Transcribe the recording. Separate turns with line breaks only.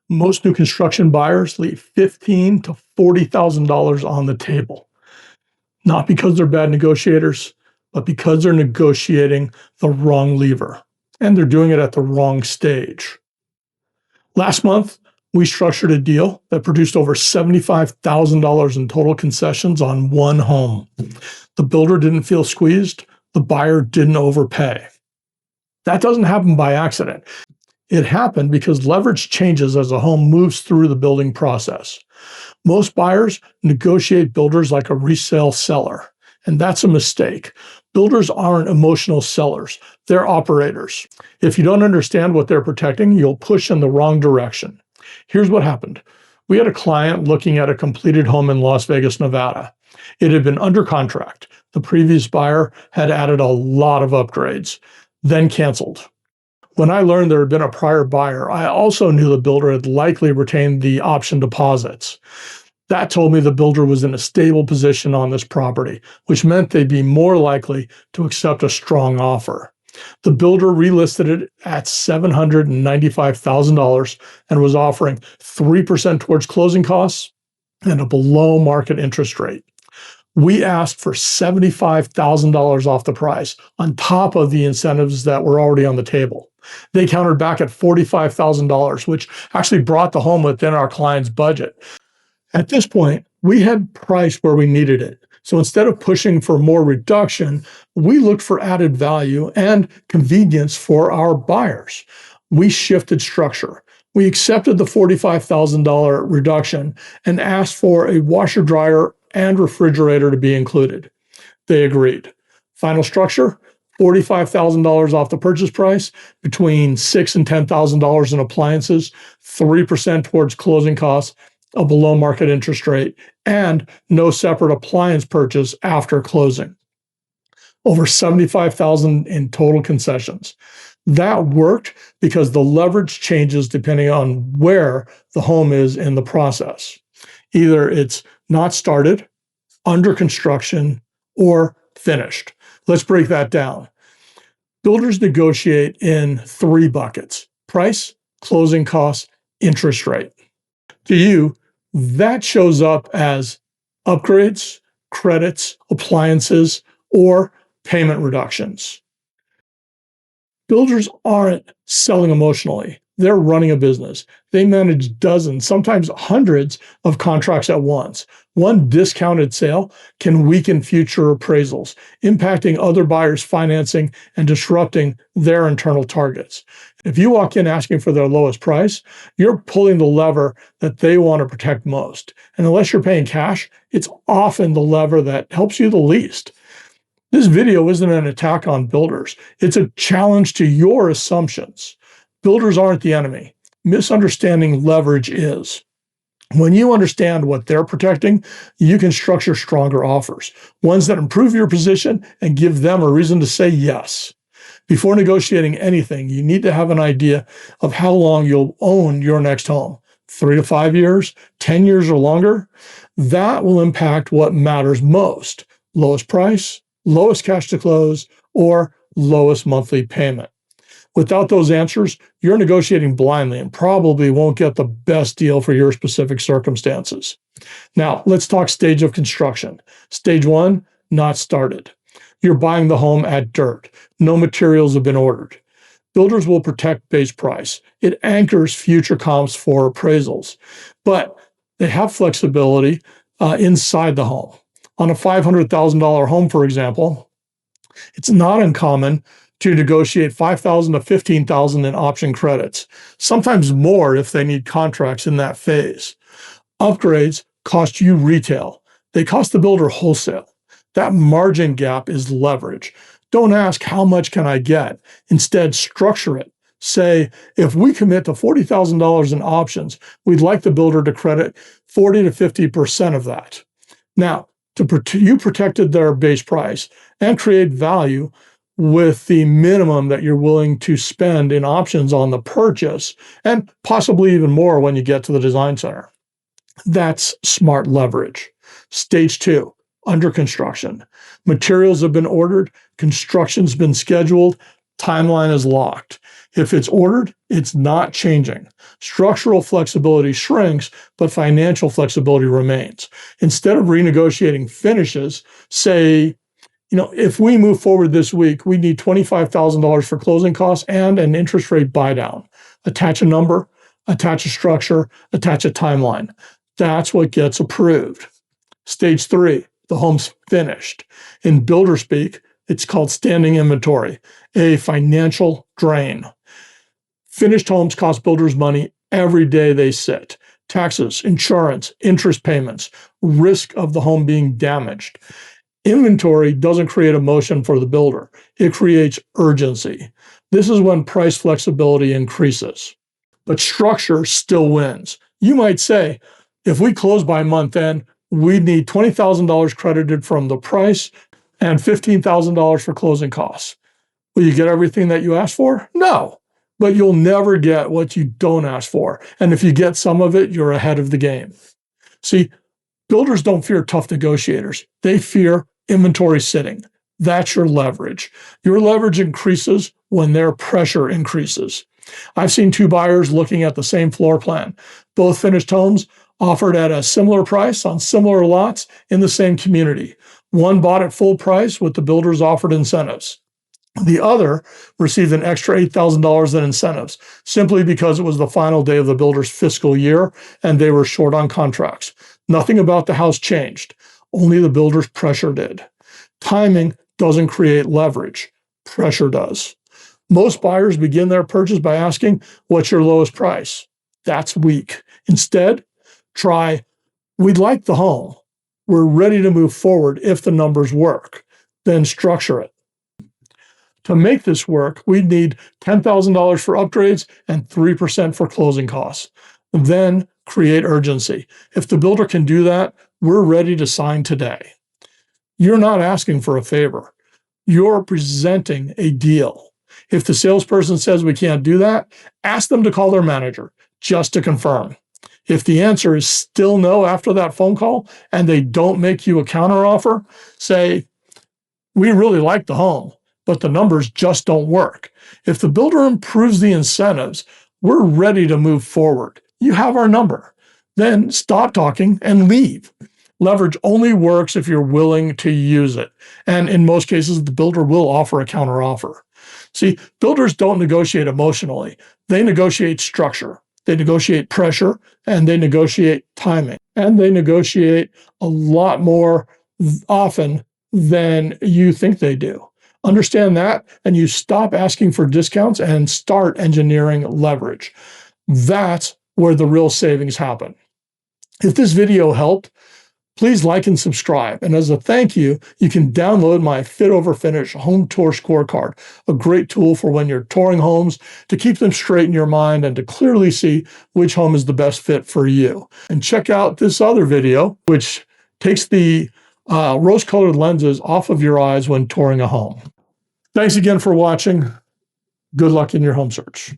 Most new construction buyers leave $15,000 to $40,000 on the table, not because they're bad negotiators, but because they're negotiating the wrong lever and they're doing it at the wrong stage. Last month, we structured a deal that produced over $75,000 in total concessions on one home. The builder didn't feel squeezed, the buyer didn't overpay. That doesn't happen by accident. It happened because leverage changes as a home moves through the building process. Most buyers negotiate builders like a resale seller, and that's a mistake. Builders aren't emotional sellers, they're operators. If you don't understand what they're protecting, you'll push in the wrong direction. Here's what happened. We had a client looking at a completed home in Las Vegas, Nevada. It had been under contract. The previous buyer had added a lot of upgrades, then canceled. When I learned there had been a prior buyer, I also knew the builder had likely retained the option deposits. That told me the builder was in a stable position on this property, which meant they'd be more likely to accept a strong offer. The builder relisted it at $795,000 and was offering 3% towards closing costs and a below market interest rate. We asked for $75,000 off the price on top of the incentives that were already on the table. They countered back at $45,000, which actually brought the home within our client's budget. At this point, we had priced where we needed it. So instead of pushing for more reduction, we looked for added value and convenience for our buyers. We shifted structure. We accepted the $45,000 reduction and asked for a washer, dryer, and refrigerator to be included. They agreed. Final structure, $45,000 off the purchase price, between $6,000 and $10,000 in appliances, 3% towards closing costs, a below market interest rate, and no separate appliance purchase after closing. Over $75,000 in total concessions. That worked because the leverage changes depending on where the home is in the process. Either it's not started, under construction, or finished. Let's break that down. Builders negotiate in 3 buckets: price, closing costs, interest rate. To you, that shows up as upgrades, credits, appliances, or payment reductions. Builders aren't selling emotionally. They're running a business. They manage dozens, sometimes hundreds of contracts at once. One discounted sale can weaken future appraisals, impacting other buyers' financing and disrupting their internal targets. If you walk in asking for their lowest price, you're pulling the lever that they want to protect most. And unless you're paying cash, it's often the lever that helps you the least. This video isn't an attack on builders. It's a challenge to your assumptions. Builders aren't the enemy. Misunderstanding leverage is. When you understand what they're protecting, you can structure stronger offers, ones that improve your position and give them a reason to say yes. Before negotiating anything, you need to have an idea of how long you'll own your next home. 3 to 5 years, 10 years or longer. That will impact what matters most: lowest price, lowest cash to close, or lowest monthly payment. Without those answers, you're negotiating blindly and probably won't get the best deal for your specific circumstances. Now, let's talk stage of construction. Stage 1, not started. You're buying the home at dirt. No materials have been ordered. Builders will protect base price. It anchors future comps for appraisals, but they have flexibility inside the home. On a $500,000 home, for example, it's not uncommon to negotiate $5,000 to $15,000 in option credits, sometimes more if they need contracts in that phase. Upgrades cost you retail. They cost the builder wholesale. That margin gap is leverage. Don't ask, how much can I get? Instead, structure it. Say, if we commit to $40,000 in options, we'd like the builder to credit 40 to 50% of that. Now, you protected their base price and create value with the minimum that you're willing to spend in options on the purchase, and possibly even more when you get to the design center. That's smart leverage. Stage 2, under construction. Materials have been ordered, construction's been scheduled, Timeline is locked. If it's ordered, it's not changing. Structural flexibility shrinks, but financial flexibility remains. Instead of renegotiating finishes, say, if we move forward this week, we need $25,000 for closing costs and an interest rate buy down. Attach a number, attach a structure, attach a timeline. That's what gets approved. Stage 3, the home's finished. In builder speak, it's called standing inventory, a financial drain. Finished homes cost builders money every day they sit. Taxes, insurance, interest payments, risk of the home being damaged. Inventory doesn't create emotion for the builder. It creates urgency. This is when price flexibility increases. But structure still wins. You might say, if we close by month end, we need $20,000 credited from the price and $15,000 for closing costs. Will you get everything that you asked for? No, but you'll never get what you don't ask for. And if you get some of it, you're ahead of the game. See, builders don't fear tough negotiators. They fear inventory sitting. That's your leverage. Your leverage increases when their pressure increases. I've seen two buyers looking at the same floor plan, both finished homes offered at a similar price on similar lots in the same community. One bought at full price with the builder's offered incentives. The other received an extra $8,000 in incentives simply because it was the final day of the builder's fiscal year and they were short on contracts. Nothing about the house changed. Only the builder's pressure did. Timing doesn't create leverage. Pressure does. Most buyers begin their purchase by asking, what's your lowest price? That's weak. Instead, try, we'd like the home. We're ready to move forward if the numbers work. Then structure it. To make this work, we'd need $10,000 for upgrades and 3% for closing costs. Then create urgency. If the builder can do that, we're ready to sign today. You're not asking for a favor. You're presenting a deal. If the salesperson says we can't do that, ask them to call their manager just to confirm. If the answer is still no after that phone call and they don't make you a counteroffer, say, we really like the home, but the numbers just don't work. If the builder improves the incentives, we're ready to move forward. You have our number. Then stop talking and leave. Leverage only works if you're willing to use it. And in most cases, the builder will offer a counteroffer. See, builders don't negotiate emotionally. They negotiate structure. They negotiate pressure, and they negotiate timing. And they negotiate a lot more often than you think they do. Understand that, and you stop asking for discounts and start engineering leverage. That's where the real savings happen. If this video helped, please like and subscribe. And as a thank you, you can download my Fit Over Finish Home Tour Scorecard, a great tool for when you're touring homes to keep them straight in your mind and to clearly see which home is the best fit for you. And check out this other video, which takes the rose-colored lenses off of your eyes when touring a home. Thanks again for watching. Good luck in your home search.